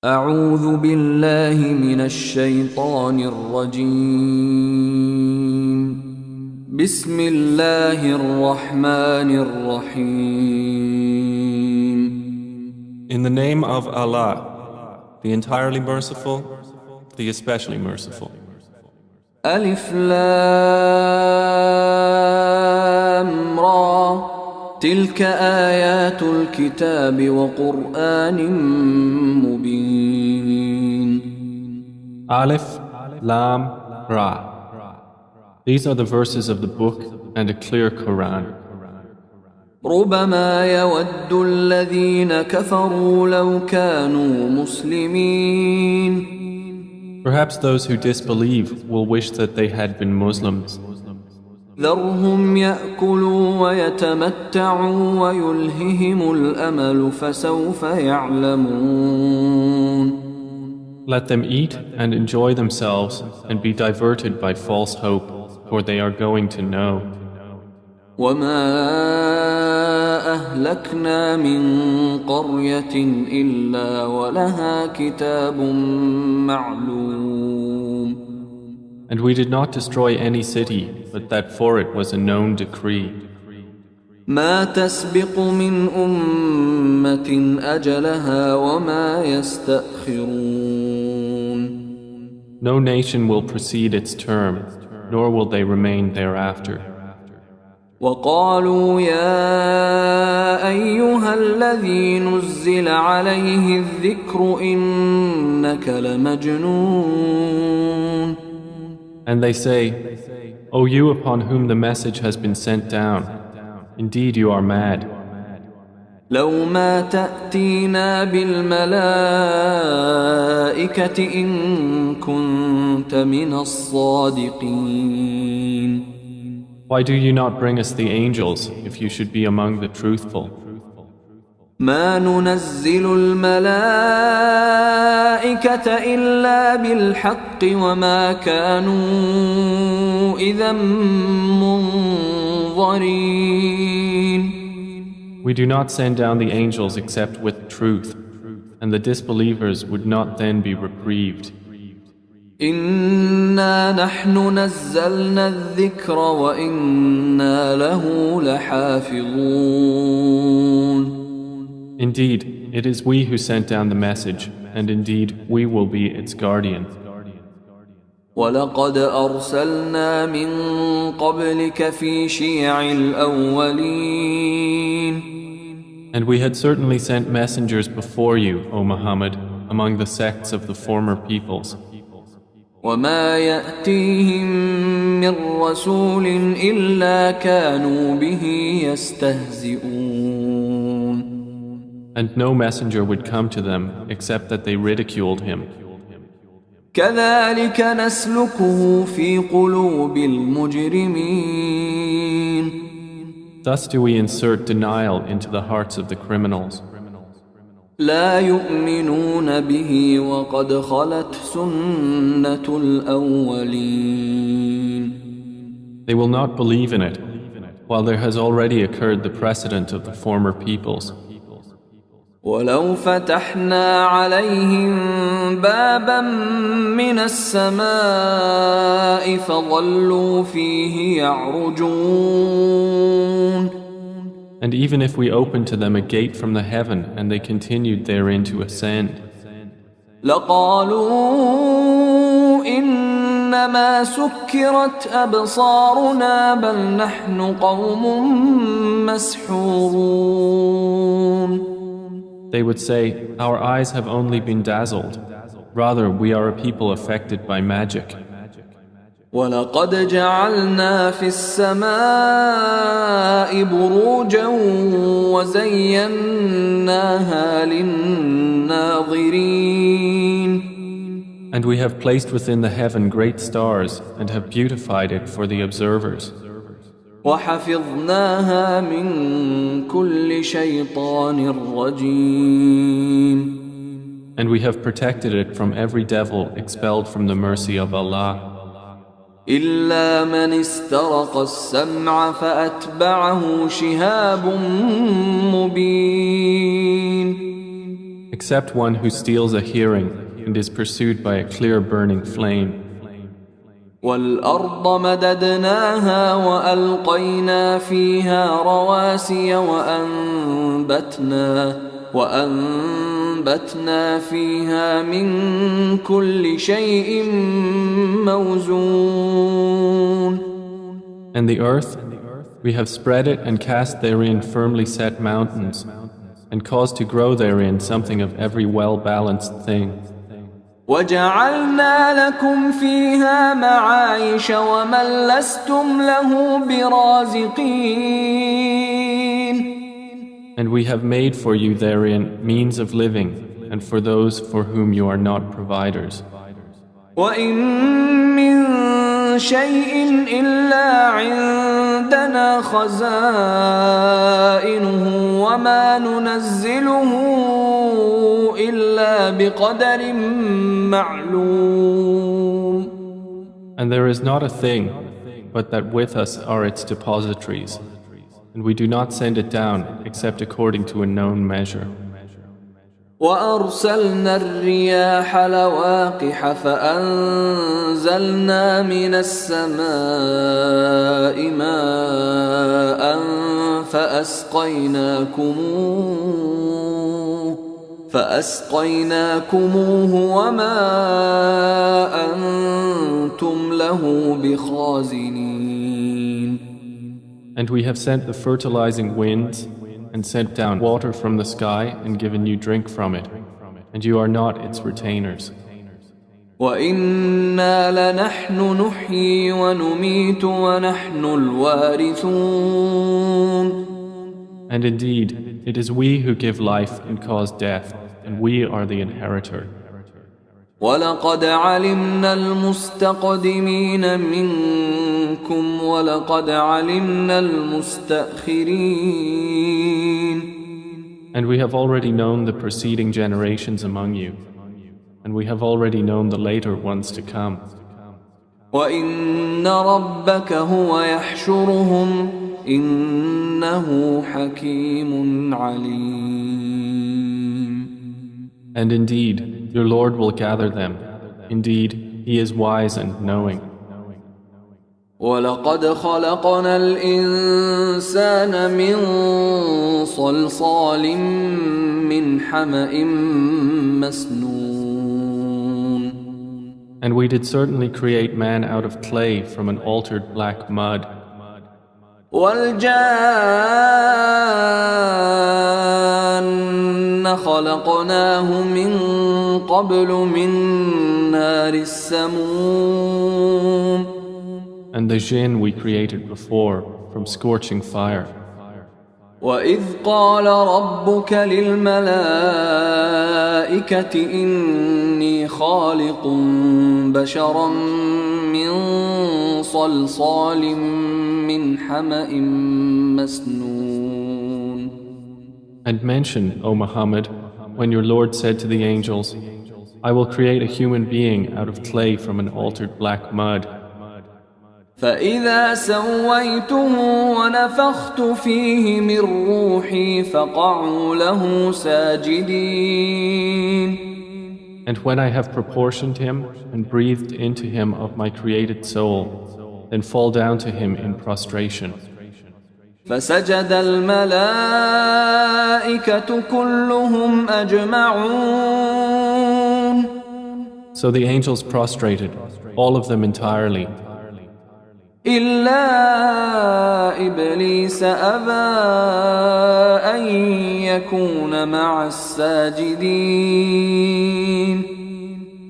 أعوذ بالله من الشيطان الرجيم بسم الله الرحمن الرحيم In the name of Allah, the entirely merciful, the especially merciful. ألف لام را تلك آيات الكتاب وقرآن مبين Alif, Lam, Ra. These are the verses of the book and a clear Qur'an. ربما يود الذين كفروا لو كانوا مسلمين Perhaps those who disbelieve will wish that they had been Muslims. ذرهم يأكلوا ويتمتعوا ويلههم الأمل فسوف يعلمون Let them eat and enjoy themselves and be diverted by false hope, for they are going to know. وما أهلكنا من قرية إلا ولها كتاب معلوم And we did not destroy any city, but that for it was a known decree. ما تسبق من أمة أجلها وما يستأخرون No nation will precede its term, nor will they remain thereafter. وقالوا يا أيها الذي نزل عليه الذكر إنك لمجنون And they say, O you upon whom the message has been sent down, indeed you are mad. لو ما تأتينا بالملائكة إن كنت من الصادقين Why do you not bring us the angels if you should be among the truthful? ما ننزل الملائكة إلا بالحق وما كانوا إذا منظرين We do not send down the angels except with truth, and the disbelievers would not then be reprieved. إنا نحن نزلنا الذكر وإنا له لحافظون Indeed, it is we who sent down the message, and indeed we will be its guardian. ولقد أرسلنا من قبلك في شيع الأولين And we had certainly sent messengers before you, O Muhammad, among the sects of the former peoples. وما يأتيهم من رسول إلا كانوا به يستهزئون And no messenger would come to them except that they ridiculed him. كذلك نسلكه في قلوب المجرمين Thus do we insert denial into the hearts of the criminals. لا يؤمنون به وقد خلت سنة الأولين They will not believe in it, while there has already occurred the precedent of the former peoples. ولو فتحنا عليهم بابا من السماء فظلوا فيه يعرجون And even if we opened to them a gate from the heaven and they continued therein to ascend, لقالوا إنما سكرت أبصارنا بل نحن قوم مسحورون they would say, Our eyes have only been dazzled. Rather, we are a people affected by magic. ولقد جعلنا في السماء بروجا وزيناها للناظرين And we have placed within the heaven great stars and have beautified it for the observers. وحفظناها من كل شيطان رجيم And we have protected it from every devil expelled from the mercy of Allah. إلا من استرق السمع فأتبعه شهاب مبين except one who steals a hearing and is pursued by a clear burning flame. وَالْأَرْضَ مَدَدْنَاهَا وَأَلْقَيْنَا فِيهَا رَوَاسِيَ وَأَنبَتْنَا فِيهَا مِن كُلِّ شَيْءٍ مَوْزُونٍ. And the earth, we have spread it and cast therein firmly set mountains, and caused to grow therein something of every well-balanced thing. وَجَعَلْنَا لَكُمْ فِيهَا مَعَايِشَ وَمَن لَّسْتُمْ لَهُ بِرَازِقِينَ. And we have made for you therein means of living, and for those for whom you are not providers. وَإِن مِّن شَيْءٍ إِلَّا عِندَنَا خَزَائِنُهُ وَمَا نُنَزِّلُهُ إِلَّا بِقَدَرٍ مَّعْلُومٍ. And there is not a thing, but that with us are its depositories, and we do not send it down except according to a known measure. وَأَرْسَلْنَا الرِّيَاحَ لَوَاقِحَ فَأَنزَلْنَا مِنَ السَّمَاءِ مَاءً فَأَسْقَيْنَاكُمُوهُ وَمَا أَنْتُمْ لَهُ بِخَازِنِينَ. And we have sent the fertilizing winds and sent down water from the sky and given you drink from it, and you are not its retainers. وَإِنَّا لَنَحْنُ نُحْيِي وَنُمِيتُ وَنَحْنُ الْوَارِثُونَ. And indeed, it is we who give life and cause death, and we are the inheritor. وَلَقَدْ عَلِمْنَا الْمُسْتَقْدِمِينَ مِنكُمْ وَلَقَدْ عَلِمْنَا الْمُسْتَأْخِرِينَ. And we have already known the preceding generations among you, and we have already known the later ones to come. وَإِنَّ رَبَّكَ هُوَ يَحْشُرُهُمْ إِنَّهُ حَكِيمٌ عَلِيمٌ. And indeed, your Lord will gather them. Indeed, He is wise and knowing. وَلَقَدْ خَلَقْنَا الْإِنسَانَ مِنْ صَلْصَالٍ مِّنْ حَمَإٍ مَسْنُونٍ. And we did certainly create man out of clay from an altered black mud. وَالْجَانَّ خَلَقْنَاهُ مِنْ قَبْلُ مِنْ نَارِ السَّمُومِ. And the jinn we created before from scorching fire. وَإِذْ قَالَ رَبُّكَ لِلْمَلَائِكَةِ إِنِّي خَالِقٌ بَشَرًا مِّن صَلْصَالٍ مِّنْ حَمَإٍ مَسْنُونٍ. And mention, O Muhammad, when your Lord said to the angels, I will create a human being out of clay from an altered black mud. فَإِذَا سَوَّيْتُهُ وَنَفَخْتُ فِيهِ مِنْ رُوحِي فَقَعُوا لَهُ سَاجِدِينَ. And when I have proportioned him and breathed into him of my created soul, then fall down to him in prostration. فَسَجَدَ الْمَلَائِكَةُ كُلُّهُمْ أَجْمَعُونَ. So the angels prostrated, all of them entirely. إِلَّا إِبْلِيسَ أَبَى أَن يَكُونَ مَعَ السَّاجِدِينَ.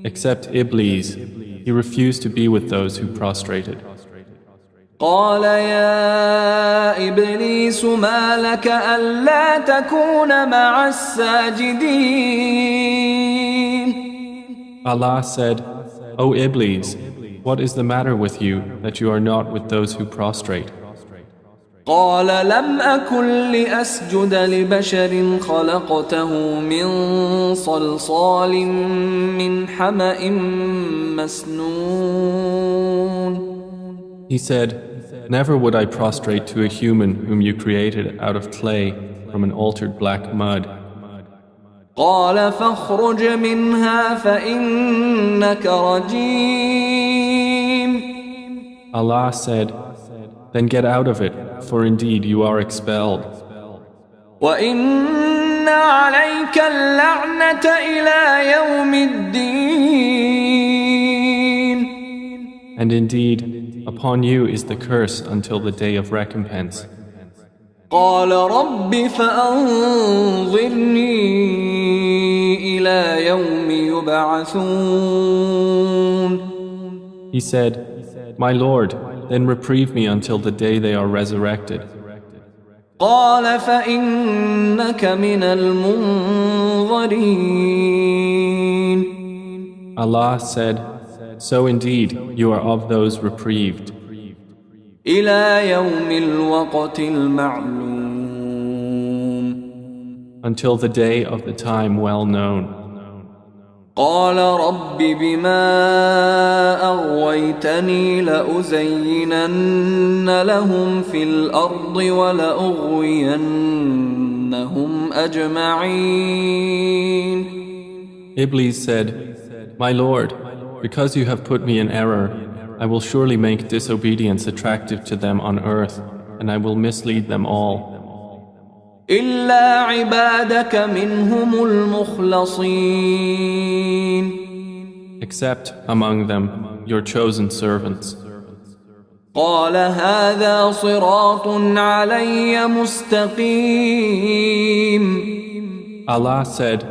Except Iblis, he refused to be with those who prostrated. قَالَ يَا إِبْلِيسُ مَا لَكَ أَلَّا تَكُونَ مَعَ السَّاجِدِينَ. Allah said, O Iblis, what is the matter with you that you are not with those who prostrate? قال لم أكن لأسجد لبشر خلقته من صلصال من حمأ مسنون. He said, never would I prostrate to a human whom you created out of clay from an altered black mud. قال فاخرج منها فإنك رجيم. Allah said, Then get out of it, for indeed you are expelled. وإن عليك اللعنة إلى يوم الدين. And indeed, upon you is the curse until the day of recompense. قال رب فأنظرني إلى يوم يبعثون. He said, My Lord, then reprieve me until the day they are resurrected. قال فإنك من المنظرين. Allah said, So indeed you are of those reprieved. إلى يوم الوقت المعلوم. Until the day of the time well known. قال رب بما أغويتني لأزينن لهم في الأرض ولأغوينهم أجمعين. Iblis said, My Lord, because you have put me in error, I will surely make disobedience attractive to them on earth, and I will mislead them all. إلا عبادك منهم المخلصين. Except among them your chosen servants. قال هذا صراط علي مستقيم. Allah said,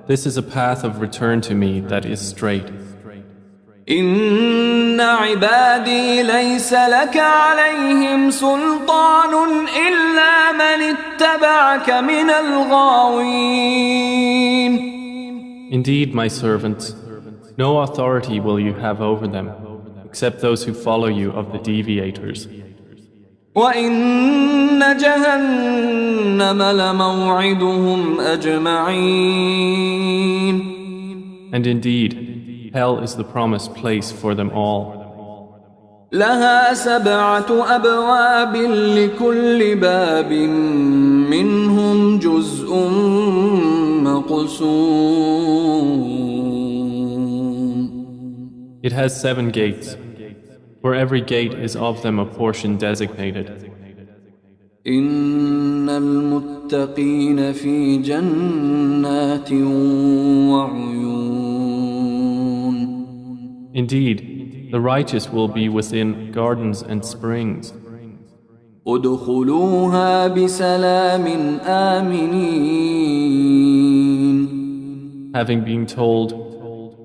This is a path of return to me that is straight. إن عبادي ليس لك عليهم سلطان إلا من اتبعك من الغاوين. Indeed, my servants, no authority will you have over them, except those who follow you of the deviators. وإن جهنم لموعدهم أجمعين. And indeed, hell is the promised place for them all. لها 7 أبواب لكل باب منهم جزء مقسوم. It has 7 gates. For every gate is of them a portion designated. إن المتقين في جنات وعيون. Indeed, the righteous will be within gardens and springs. ادخلوها بسلام آمنين. Having been told,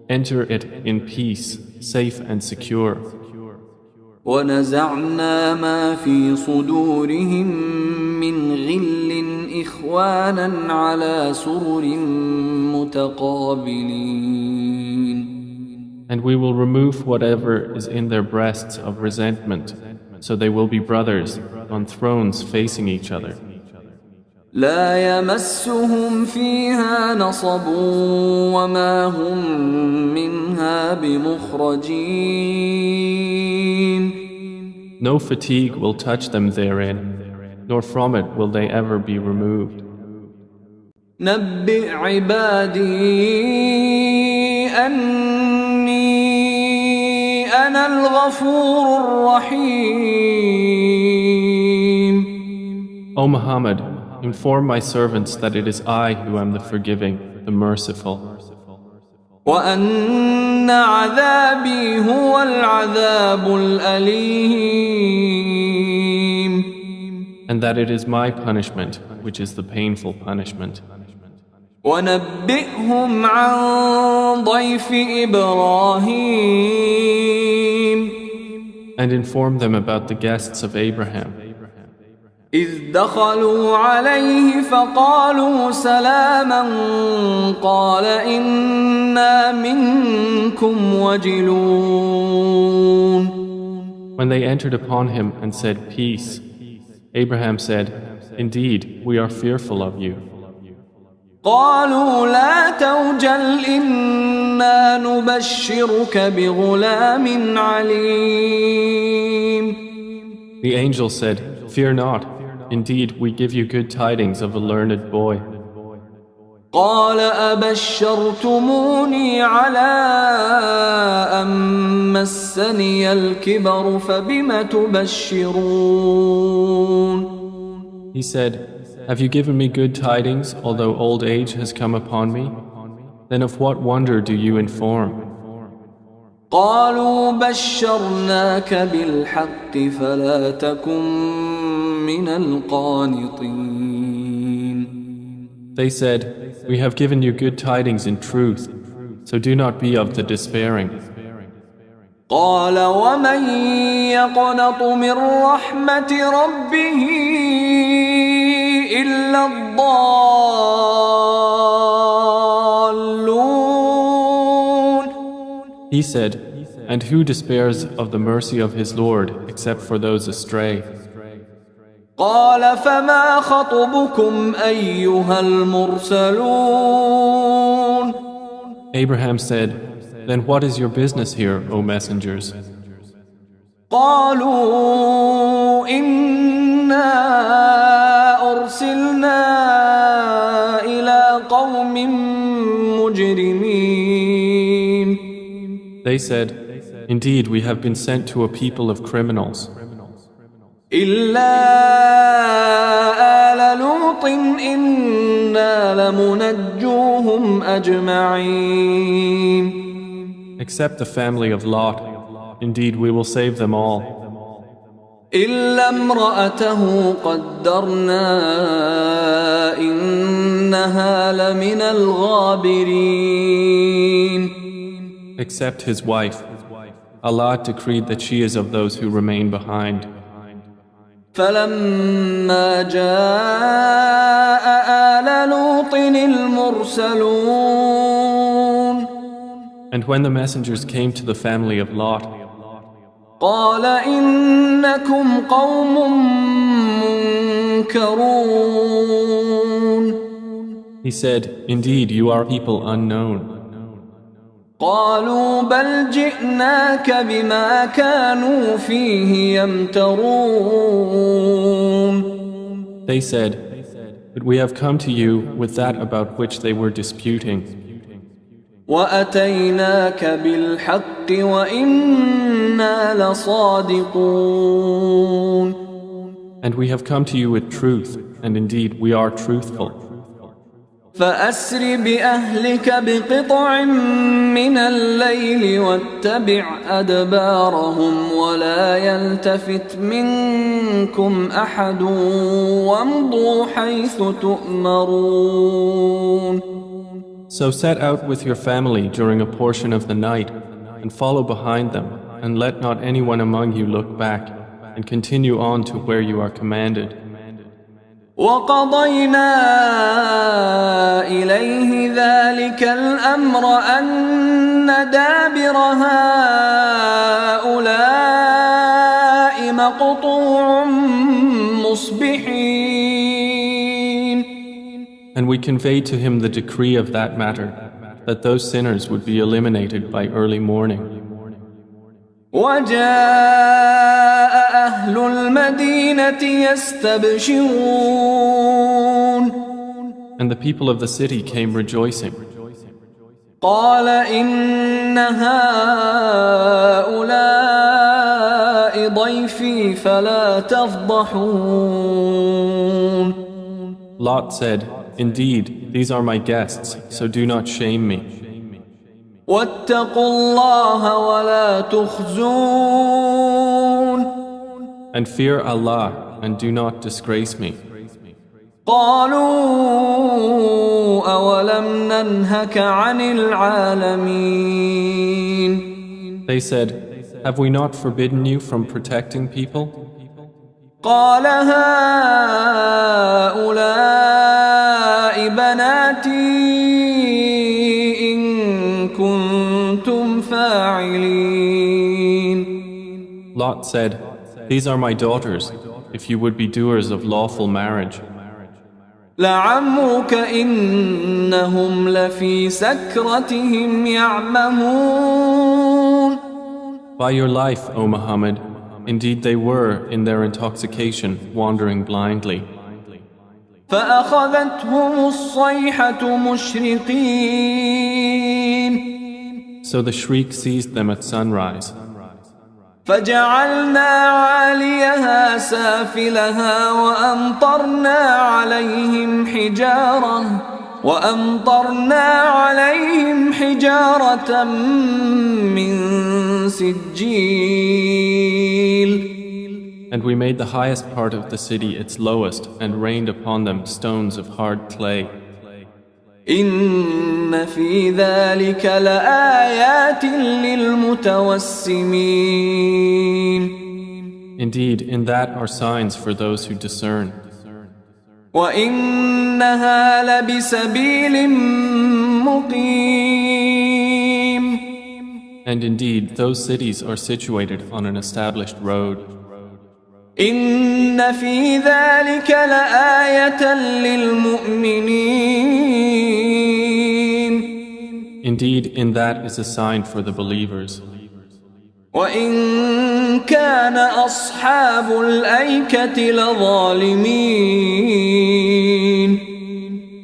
enter it in peace, safe and secure. ونزعنا ما في صدورهم من غل إخوانا على سرر متقابلين. And we will remove whatever is in their breasts of resentment, so they will be brothers on thrones facing each other. لا يمسهم فيها نصب وما هم منها بمخرجين. No fatigue will touch them therein, nor from it will they ever be removed. نبئ عبادي أني أنا الغفور الرحيم. O Muhammad, inform my servants that it is I who am the forgiving, the merciful. وأن عذابي هو العذاب الأليم. And that it is my punishment, which is the painful punishment. ونبئهم عن ضيف إبراهيم. And inform them about the guests of Abraham. إذ دخلوا عليه فقالوا سلاما قال إنا منكم وجلون. When they entered upon him and said, Peace, Abraham said, Indeed, we are fearful of you. قالوا لا توجل إنا نبشرك بغلام عليم. The angel said, Fear not. Indeed, we give you good tidings of a learned boy. قال أبشرتموني على أن مسني الكبر فبم تبشرون. He said, "Have you given me good tidings, although old age has come upon me? Then of what wonder do you inform?" قالوا بشرناك بالحق فلا تكن من القانطين. They said, "We have given you good tidings in truth, so do not be of the despairing." قال ومن يقنط من رحمة ربه إلا الضالون. He said, "And who despairs of the mercy of his Lord except for those astray?" قال فما خطبكم أيها المرسلون. Abraham said, "Then what is your business here, O messengers?" قالوا إنا أرسلنا إلى قوم مجرمين. They said, "Indeed, we have been sent to a people of criminals. إلا آل لوط إنا لمنجوهم أجمعين. Except the family of Lot. Indeed, we will save them all. إلا امرأته قدرنا إنها لمن الغابرين. Except his wife. Allah decreed that she is of those who remain behind. فلما جاء آل لوط المرسلون. And when the messengers came to the family of Lot, قال إنكم قوم منكرون. he said, "Indeed, you are people unknown." قالوا بل جئناك بما كانوا فيه يمترون. They said, "But we have come to you with that about which they were disputing. وأتيناك بالحق وإنا لصادقون. And we have come to you with truth, and indeed we are truthful. فأسر بأهلك بقطع من الليل واتبع أدبارهم ولا يلتفت منكم أحد وامضوا حيث تؤمرون. So set out with your family during a portion of the night and follow behind them, and let not anyone among you look back, and continue on to where you are commanded. وقضينا إليه ذلك الأمر أن دابر هؤلاء مقطوع مصبحين. And we conveyed to him the decree of that matter, that those sinners would be eliminated by early morning. وجاء أهل المدينة يستبشرون. And the people of the city came rejoicing. قال إن هؤلاء ضيفي فلا تفضحون. Lot said, "Indeed, these are my guests, so do not shame me. واتقوا الله ولا تخزون. And fear Allah, and do not disgrace me." قالوا أولم ننهك عن العالمين. They said, "Have we not forbidden you from protecting people?" قال هؤلاء بناتي إن كنتم فاعلين. Lot said, "These are my daughters, if you would be doers of lawful marriage." لعمرك إنهم لفي سكرتهم يعمهون. By your life, O Muhammad, indeed they were in their intoxication wandering blindly. فأخذتهم الصيحة مشرقين So the shriek seized them at sunrise. فجعلنا عاليها سافلها وأمطرنا عليهم حجارة من سجيل And we made the highest part of the city its lowest and rained upon them stones of hard clay. إن في ذلك لآيات للمتوسمين Indeed, in that are signs for those who discern. وإنها لبسبيل مقيم And indeed, those cities are situated on an established road. إن في ذلك لآية للمؤمنين Indeed, in that is a sign for the believers. وإن كان أصحاب الأيكة لظالمين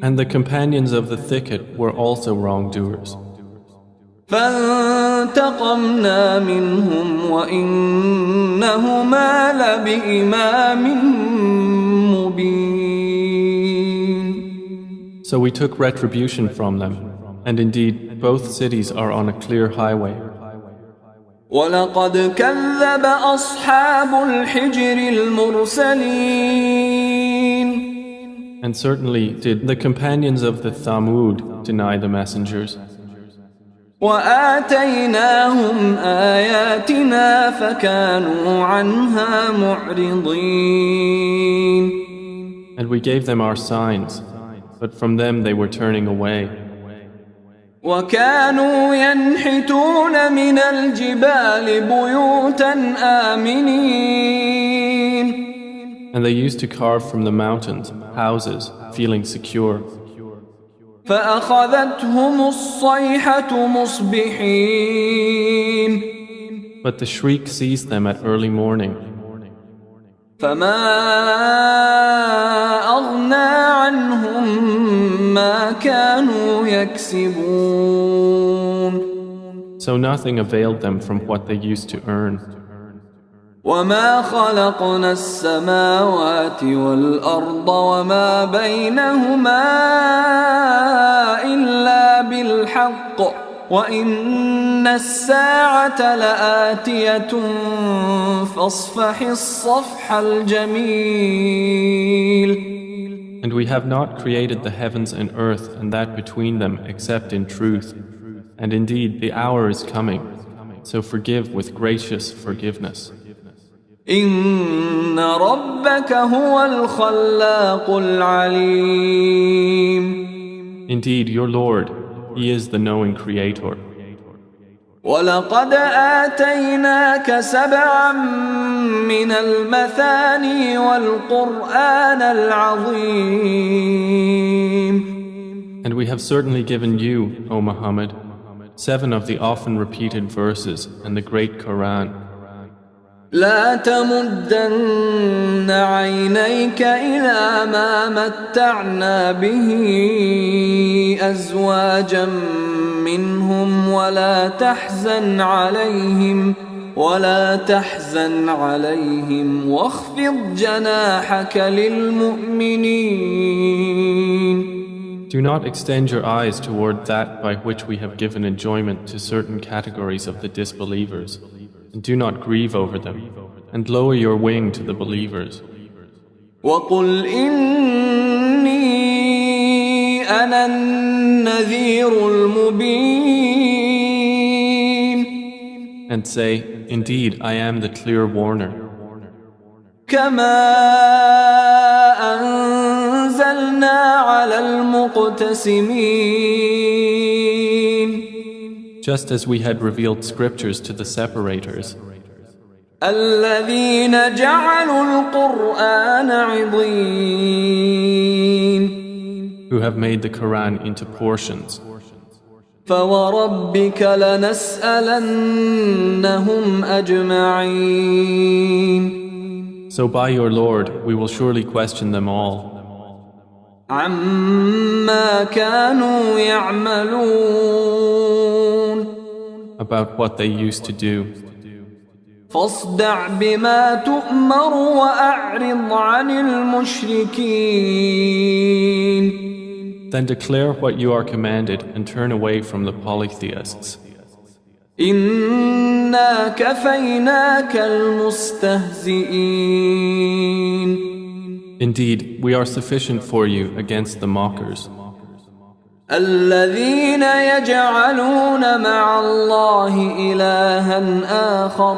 And the companions of the thicket were also wrongdoers. فانتقمنا منهم وإنهما لبإمام مبين So we took retribution from them, and indeed both cities are on a clear highway. ولقد كذب أصحاب الحجر المرسلين And certainly did the companions of the Thamud deny the messengers. وآتيناهم آياتنا فكانوا عنها معرضين And we gave them our signs, but from them they were turning away. وكانوا ينحتون من الجبال بيوتا آمنين And they used to carve from the mountains houses, feeling secure. فأخذتهم الصيحة مصبحين But the shriek seized them at early morning. فما أغنى عنهم ما كانوا يكسبون So nothing availed them from what they used to earn. وما خلقنا السماوات والأرض وما بينهما إلا بالحق وإن الساعة لآتية فاصفح الصفح الجميل And we have not created the heavens and earth and that between them except in truth. And indeed the hour is coming, so forgive with gracious forgiveness. إن ربك هو الخلاق العليم Indeed, your Lord, He is the knowing Creator. ولقد آتيناك سبعا من المثاني والقرآن العظيم And we have certainly given you, O Muhammad, 7 of the often repeated verses and the great Qur'an. لا تمدن عينيك إلى ما متعنا به أزواجا منهم ولا تحزن عليهم واخفض جناحك للمؤمنين Do not extend your eyes toward that by which we have given enjoyment to certain categories of the disbelievers. And do not grieve over them, and lower your wing to the believers. وَقُلْ إِنِّي أَنَا النَّذِيرُ الْمُبِينُ And say, indeed, I am the clear warner. كَمَا أَنزَلْنَا عَلَى الْمُقْتَسِمِينَ Just as we had revealed scriptures to the separators, الذين جعلوا القرآن عضين who have made the Quran into portions. فوربك لنسألنهم أجمعين So by your Lord, we will surely question them all. عما كانوا يعملون about what they used to do. فاصدع بما تؤمر وأعرض عن المشركين Then declare what you are commanded and turn away from the polytheists. إنا كفيناك المستهزئين Indeed, we are sufficient for you against the mockers, الذين يجعلون مع الله إلها آخر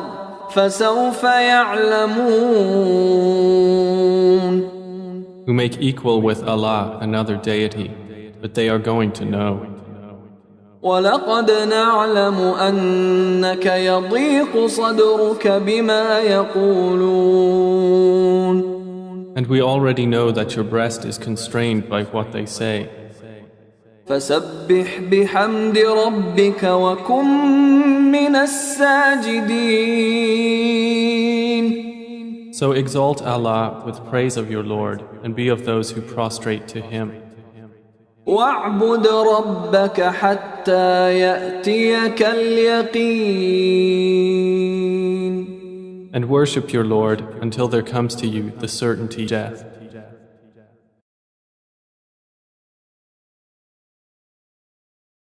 فسوف يعلمون who make equal with Allah another deity, but they are going to know. ولقد نعلم أنك يضيق صدرك بما يقولون And we already know that your breast is constrained by what they say. فسبح بحمد ربك وكن من الساجدين So exalt Allah with praise of your Lord and be of those who prostrate to Him. واعبد ربك حتى يأتيك اليقين And worship your Lord until there comes to you the certainty of death.